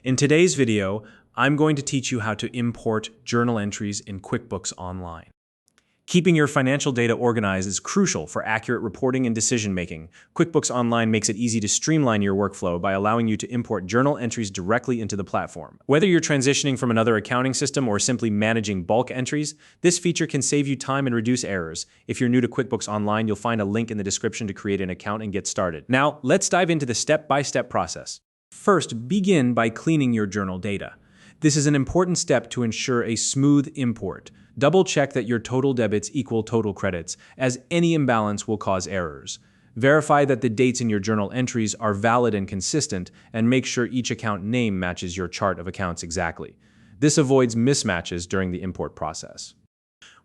In today's video, I'm going to teach you how to import journal entries in QuickBooks Online. Keeping your financial data organized is crucial for accurate reporting and decision-making. QuickBooks Online makes it easy to streamline your workflow by allowing you to import journal entries directly into the platform. Whether you're transitioning from another accounting system or simply managing bulk entries, this feature can save you time and reduce errors. If you're new to QuickBooks Online, you'll find a link in the description to create an account and get started. Now, let's dive into the step-by-step process. First, begin by cleaning your journal data. This is an important step to ensure a smooth import. Double-check that your total debits equal total credits, as any imbalance will cause errors. Verify that the dates in your journal entries are valid and consistent, and make sure each account name matches your chart of accounts exactly. This avoids mismatches during the import process.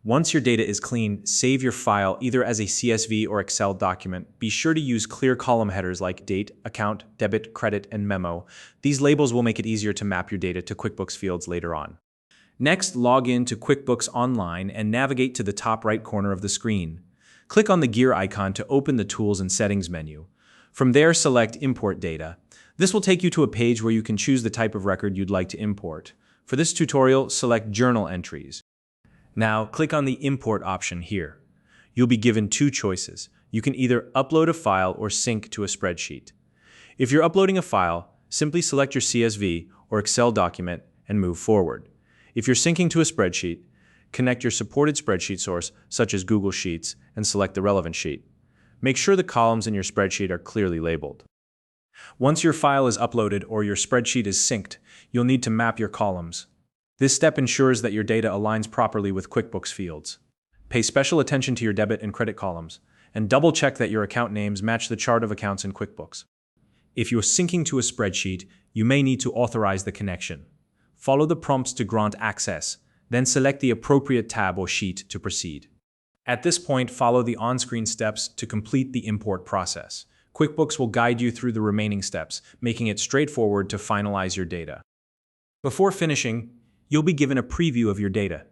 Once your data is clean, save your file either as a CSV or Excel document. Be sure to use clear column headers like date, account, debit, credit, and memo. These labels will make it easier to map your data to QuickBooks fields later on. Next, log in to QuickBooks Online and navigate to the top right corner of the screen. Click on the gear icon to open the Tools and Settings menu. From there, select Import Data. This will take you to a page where you can choose the type of record you'd like to import. For this tutorial, select Journal Entries. Now, click on the Import option here. You'll be given two choices. You can either upload a file or sync to a spreadsheet. If you're uploading a file, simply select your CSV or Excel document and move forward. If you're syncing to a spreadsheet, connect your supported spreadsheet source, such as Google Sheets, and select the relevant sheet. Make sure the columns in your spreadsheet are clearly labeled. Once your file is uploaded or your spreadsheet is synced, you'll need to map your columns. This step ensures that your data aligns properly with QuickBooks fields. Pay special attention to your debit and credit columns, and double-check that your account names match the chart of accounts in QuickBooks. If you're syncing to a spreadsheet, you may need to authorize the connection. Follow the prompts to grant access, then select the appropriate tab or sheet to proceed. At this point, follow the on-screen steps to complete the import process. QuickBooks will guide you through the remaining steps, making it straightforward to finalize your data. Before finishing, you'll be given a preview of your data.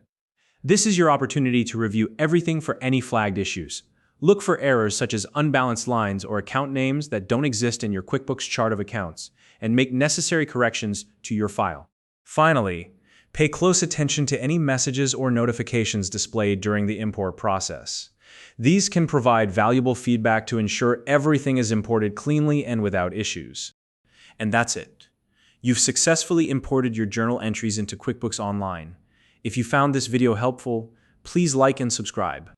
This is your opportunity to review everything for any flagged issues. Look for errors such as unbalanced lines or account names that don't exist in your QuickBooks chart of accounts, and make necessary corrections to your file. Finally, pay close attention to any messages or notifications displayed during the import process. These can provide valuable feedback to ensure everything is imported cleanly and without issues. And that's it. You've successfully imported your journal entries into QuickBooks Online. If you found this video helpful, please like and subscribe.